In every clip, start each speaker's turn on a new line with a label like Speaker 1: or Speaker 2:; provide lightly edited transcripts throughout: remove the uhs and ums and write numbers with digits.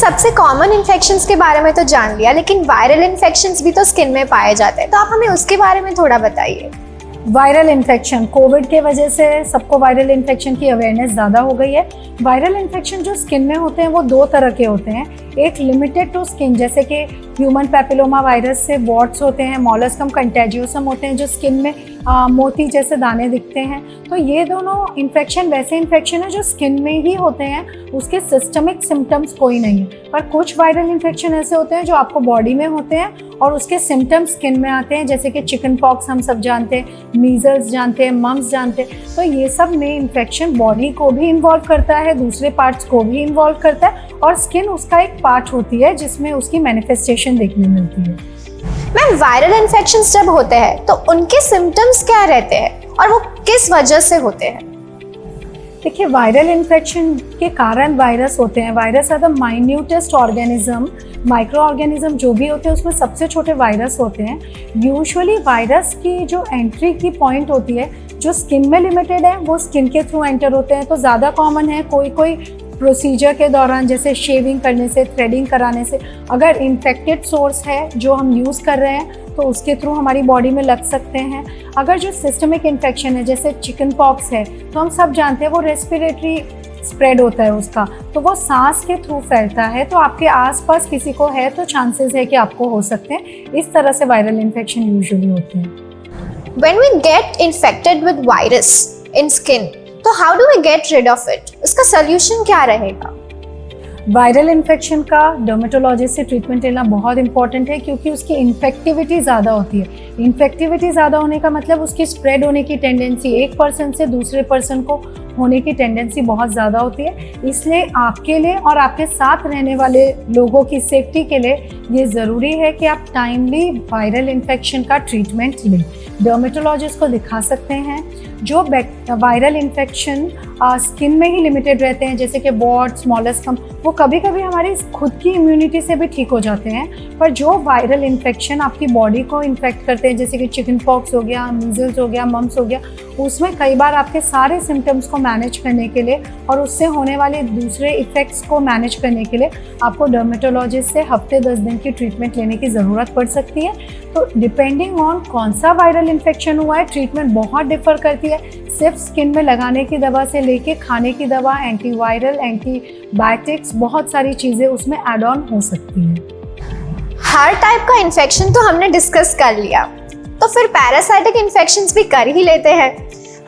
Speaker 1: सबसे common infections के बारे में तो जान लिया, लेकिन वायरल इन्फेक्शंस भी तो स्किन में पाए जाते हैं, तो आप हमें उसके बारे में थोड़ा बताइए।
Speaker 2: वायरल इन्फेक्शन, कोविड के वजह से सबको वायरल इन्फेक्शन की अवेयरनेस ज़्यादा हो गई है। वायरल इन्फेक्शन जो स्किन में होते हैं वो दो तरह के होते हैं। एक लिमिटेड टू स्किन, जैसे कि ह्यूमन पैपिलोमा वायरस से वॉट्स होते हैं, मॉलस्कम कंटेजियोसम होते हैं जो स्किन में मोती जैसे दाने दिखते हैं। तो ये दोनों इन्फेक्शन वैसे इन्फेक्शन है जो स्किन में ही होते हैं, उसके सिस्टमिक सिम्टम्स कोई नहीं है। पर कुछ वायरल इन्फेक्शन ऐसे होते हैं जो आपको बॉडी में होते हैं और उसके सिम्टम्स स्किन में आते हैं, जैसे कि चिकन पॉक्स हम सब जानते हैं, मीजल्स जानते हैं, मम्स जानते हैं। तो ये सब में इन्फेक्शन बॉडी को भी इन्वॉल्व करता है, दूसरे पार्ट्स को भी इन्वॉल्व करता है, और स्किन उसका एक पार्ट होती है जिसमें उसकी मैनिफेस्टेशन देखने मिलती है।
Speaker 1: मैम, वायरल इन्फेक्शंस जब होते हैं तो उनके सिम्टम्स क्या रहते हैं और वो किस वजह से होते हैं?
Speaker 2: देखिए, वायरल इन्फेक्शन के कारण वायरस होते हैं। Virus are the minutest organism, micro organism जो भी होते हैं उसमें सबसे छोटे वायरस होते हैं। यूजुअली वायरस की जो एंट्री की पॉइंट होती है जो स्किन में लिमिटेड है, वो स्किन के थ्रू एंटर होते हैं। तो ज़्यादा कॉमन है कोई प्रोसीजर के दौरान, जैसे शेविंग करने से, थ्रेडिंग कराने से, अगर इन्फेक्टेड सोर्स है जो हम यूज़ कर रहे हैं तो उसके थ्रू हमारी बॉडी में लग सकते हैं। अगर जो सिस्टमिक इन्फेक्शन है जैसे चिकन पॉक्स है, तो हम सब जानते हैं वो रेस्पिरेटरी स्प्रेड होता है उसका, तो वो सांस के थ्रू फैलता है। तो आपके आसपास किसी को है तो चांसेस है कि आपको हो सकते हैं। इस तरह से वायरल इन्फेक्शन यूजुअली होते हैं।
Speaker 1: When we get infected with virus in skin, तो how do we get rid of it? उसका solution क्या रहेगा?
Speaker 2: वायरल इन्फेक्शन का डर्मेटोलॉजिस्ट से ट्रीटमेंट लेना बहुत इंपॉर्टेंट है, क्योंकि उसकी इन्फेक्टिविटी ज़्यादा होती है। इन्फेक्टिविटी ज़्यादा होने का मतलब उसकी स्प्रेड होने की टेंडेंसी, एक पर्सन से दूसरे पर्सन को होने की टेंडेंसी बहुत ज़्यादा होती है। इसलिए आपके लिए और आपके साथ रहने वाले लोगों की सेफ्टी के लिए ये ज़रूरी है कि आप टाइमली वायरल इन्फेक्शन का ट्रीटमेंट लें। डर्मेटोलॉजिस्ट को दिखा सकते हैं। जो वायरल इन्फेक्शन स्किन में ही लिमिटेड रहते हैं, जैसे कि वॉट्स, मॉलस्कम, वो कभी कभी हमारी खुद की इम्यूनिटी से भी ठीक हो जाते हैं। पर जो वायरल इन्फेक्शन आपकी बॉडी को इन्फेक्ट करते हैं, जैसे कि चिकन पॉक्स हो गया, मीजल्स हो गया, मम्स हो गया, उसमें कई बार आपके सारे सिम्टम्स को मैनेज करने के लिए और उससे होने वाले दूसरे इफ़ेक्ट्स को मैनेज करने के लिए आपको डर्मेटोलॉजिस्ट से हफ्ते 10 दिन की ट्रीटमेंट लेने की ज़रूरत पड़ सकती है। तो डिपेंडिंग ऑन कौन सा वायरल इन्फेक्शन हुआ है, ट्रीटमेंट बहुत डिफर करती है। सिर्फ स्किन में लगाने की दवा से लेके खाने की दवा, एंटीवायरल, एंटीबायोटिक्स, बहुत सारी चीज़ें उसमें ऐड ऑन हो सकती हैं।
Speaker 1: हर टाइप का इन्फेक्शन तो हमने डिस्कस कर लिया, तो फिर पैरासाइटिक इन्फेक्शंस भी कर ही लेते हैं।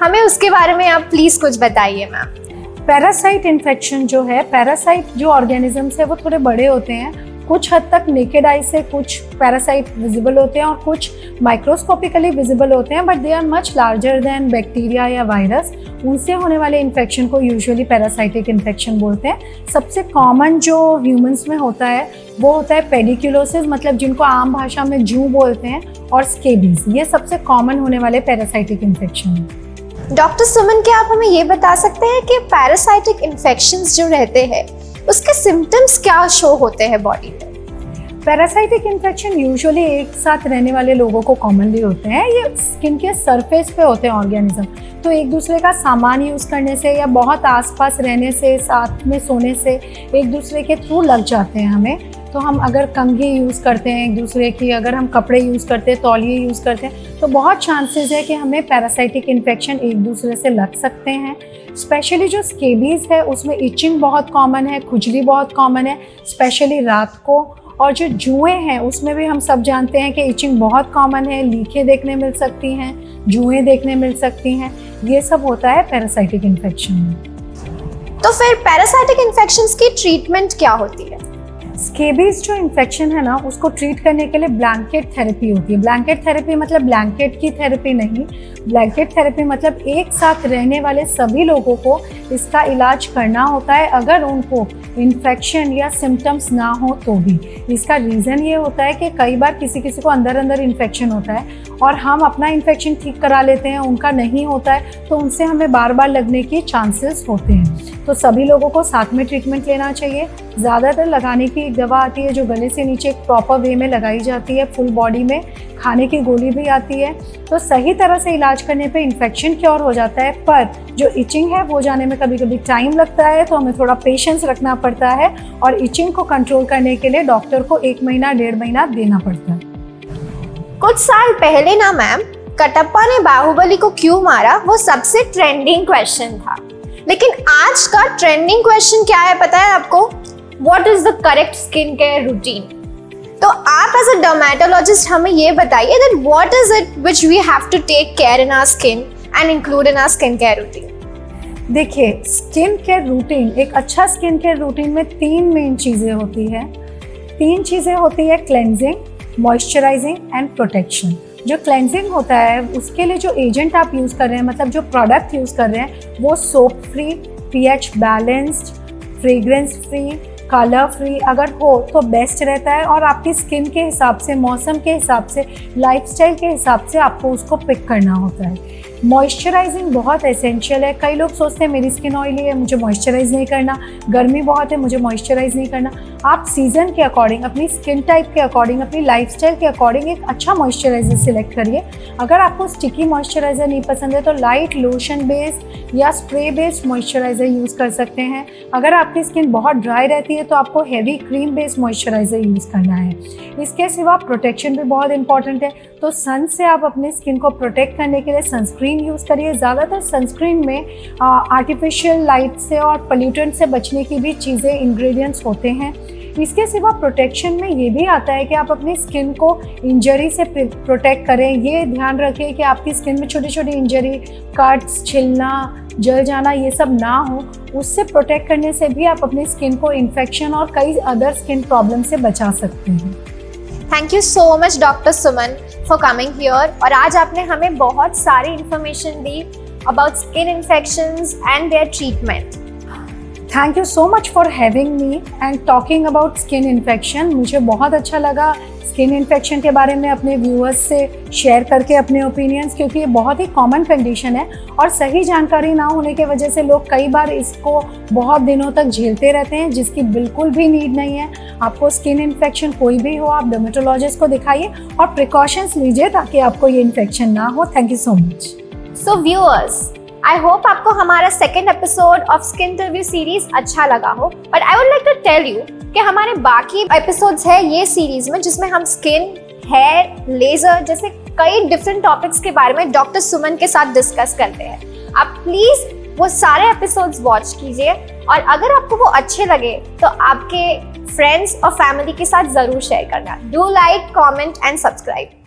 Speaker 1: हमें उसके बारे में आप प्लीज़ कुछ बताइए मैम।
Speaker 2: पैरासाइट इन्फेक्शन जो है, पैरासाइट जो ऑर्गेनिजम्स है वो थोड़े बड़े होते हैं। कुछ हद तक नेकेड आई से कुछ पैरासाइट विजिबल होते हैं और कुछ माइक्रोस्कोपिकली विजिबल होते हैं, but they are much larger than bacteria या वायरस। उनसे होने वाले इन्फेक्शन को यूजुअली पैरासाइटिक इन्फेक्शन बोलते हैं। सबसे कॉमन जो ह्यूमंस में होता है वो होता है पेडिक्यूलोसिस, मतलब जिनको आम भाषा में जूं बोलते हैं, और स्केबीज। ये सबसे कॉमन होने वाले पैरासाइटिक इन्फेक्शन हैं।
Speaker 1: डॉक्टर सुमन, क्या आप हमें ये बता सकते हैं कि पैरासाइटिक इन्फेक्शंस जो रहते हैं उसके सिम्टम्स क्या शो होते हैं बॉडी में?
Speaker 2: पैरासाइटिक इन्फेक्शन यूजुअली एक साथ रहने वाले लोगों को कॉमनली होते हैं। ये स्किन के सरफेस पे होते हैं ऑर्गेनिज्म, तो एक दूसरे का सामान यूज़ करने से या बहुत आसपास रहने से, साथ में सोने से एक दूसरे के थ्रू लग जाते हैं हमें। तो हम अगर कंघी यूज़ करते हैं एक दूसरे की, अगर हम कपड़े यूज़ करते हैं, तौलिए यूज़ करते हैं, तो बहुत चांसेस है कि हमें पैरासाइटिक इन्फेक्शन एक दूसरे से लग सकते हैं। स्पेशली जो स्केबीज़ है उसमें इचिंग बहुत कॉमन है, खुजली बहुत कॉमन है, स्पेशली रात को। और जो जुएँ हैं उसमें भी हम सब जानते हैं कि इचिंग बहुत कॉमन है, लीखें देखने मिल सकती हैं, जुएँ देखने मिल सकती हैं। ये सब होता है पैरासाइटिक इन्फेक्शन में।
Speaker 1: तो फिर पैरासाइटिक इन्फेक्शंस की ट्रीटमेंट क्या होती है?
Speaker 2: स्केबीज जो इन्फेक्शन है ना, उसको ट्रीट करने के लिए ब्लैंकेट थेरेपी होती है। ब्लैंकेट थेरेपी मतलब ब्लैंकेट की थेरेपी नहीं, ब्लैंकेट थेरेपी मतलब एक साथ रहने वाले सभी लोगों को इसका इलाज करना होता है अगर उनको इन्फेक्शन या सिम्टम्स ना हो तो भी। इसका रीज़न ये होता है कि कई बार किसी को अंदर इन्फेक्शन होता है और हम अपना इन्फेक्शन ठीक करा लेते हैं, उनका नहीं होता है, तो उनसे हमें बार बार लगने की चांसेस होते हैं। तो सभी लोगों को साथ में ट्रीटमेंट लेना चाहिए। ज़्यादातर लगाने की एक दवा आती है जो गले से नीचे एक प्रॉपर वे में लगाई जाती है, फुल बॉडी में। खाने की गोली भी आती है। तो सही तरह से इलाज करने पे इन्फेक्शन क्योर हो जाता है, पर जो इचिंग है वो जाने में कभी कभी टाइम लगता है, तो हमें थोड़ा पेशेंस रखना पड़ता है और इचिंग को कंट्रोल करने के लिए डॉक्टर को 1 महीना 1.5 महीना देना पड़ता है।
Speaker 1: कुछ साल पहले ना मैम, कटप्पा ने बाहुबली को क्यों मारा, वो सबसे ट्रेंडिंग क्वेश्चन था। लेकिन आज का ट्रेंडिंग क्वेश्चन क्या है पता है आपको? What is the correct skin care routine? तो आप एज अ डर्मेटोलॉजिस्ट हमें ये बताइए that what is it which we have to take care in our skin and include in our skin care routine.
Speaker 2: देखिए, स्किन केयर रूटीन, एक अच्छा skin care routine में 3 main चीज़ें होती है। 3 चीज़ें होती है, क्लेंजिंग, मॉइस्चराइजिंग एंड प्रोटेक्शन। जो क्लेंजिंग होता है उसके लिए जो एजेंट आप यूज़ कर रहे हैं, मतलब जो प्रोडक्ट यूज़ कर रहे हैं, वो soap free, pH balanced, fragrance free, colour free अगर हो तो बेस्ट रहता है और आपकी स्किन के हिसाब से, मौसम के हिसाब से, लाइफस्टाइल के हिसाब से आपको उसको पिक करना होता है। मॉइस्चराइजिंग बहुत एसेंशियल है। कई लोग सोचते हैं मेरी स्किन ऑयली है, मुझे मॉइस्चराइज नहीं करना, गर्मी बहुत है, मुझे मॉइस्चराइज नहीं करना। आप सीज़न के अकॉर्डिंग, अपनी स्किन टाइप के अकॉर्डिंग, अपनी लाइफस्टाइल के अकॉर्डिंग एक अच्छा मॉइस्चराइजर सिलेक्ट करिए। अगर आपको स्टिकी मॉइस्चराइज़र नहीं पसंद है तो लाइट लोशन बेस्ड या स्प्रे बेस्ड मॉइस्चराइज़र यूज़ कर सकते हैं। अगर आपकी स्किन बहुत ड्राई रहती है तो आपको heavy cream based moisturiser use करना है। इसके सिवा प्रोटेक्शन भी बहुत इंपॉर्टेंट है, तो सन से आप अपने स्किन को प्रोटेक्ट करने के लिए सनस्क्रीन यूज़ करिए। ज़्यादातर सनस्क्रीन में आर्टिफिशियल लाइट से और पोल्यूटेंट से बचने की भी चीज़ें, इंग्रेडिएंट्स होते हैं। इसके सिवा प्रोटेक्शन में ये भी आता है कि आप अपनी स्किन को इंजरी से प्रोटेक्ट करें। ये ध्यान रखें कि आपकी स्किन में छोटी छोटी इंजरी, कट्स, छिलना, जल जाना, ये सब ना हो। उससे प्रोटेक्ट करने से भी आप अपनी स्किन को इन्फेक्शन और कई अदर स्किन प्रॉब्लम से बचा सकते हैं।
Speaker 1: Thank you so much doctor Suman for coming here. और आज आपने हमें बहुत सारी इंफॉर्मेशन दी about skin infections and their treatment.
Speaker 2: Thank you so much for having me and talking about skin infection. मुझे बहुत अच्छा लगा स्किन इन्फेक्शन के बारे में अपने व्यूअर्स से शेयर करके अपने ओपिनियंस, क्योंकि ये बहुत ही कॉमन कंडीशन है और सही जानकारी ना होने की वजह से लोग कई बार इसको बहुत दिनों तक झेलते रहते हैं, जिसकी बिल्कुल भी नीड नहीं है। आपको स्किन इन्फेक्शन कोई भी हो, आप डर्मेटोलॉजिस्ट को दिखाइए और प्रिकॉशंस लीजिए ताकि आपको ये इन्फेक्शन ना हो। Thank you so much.
Speaker 1: So viewers, I hope आपको हमारा second episode of skin interview series अच्छा लगा हो। But I would like to tell you कि हमारे बाकी एपिसोड्स है ये सीरीज में, जिसमें हम स्किन, हेयर, लेजर जैसे कई डिफरेंट टॉपिक्स के बारे में डॉक्टर सुमन के साथ डिस्कस करते हैं। आप प्लीज वो सारे एपिसोड्स वॉच कीजिए और अगर आपको वो अच्छे लगे तो आपके फ्रेंड्स और फैमिली के साथ जरूर शेयर करना। Do like, comment and subscribe.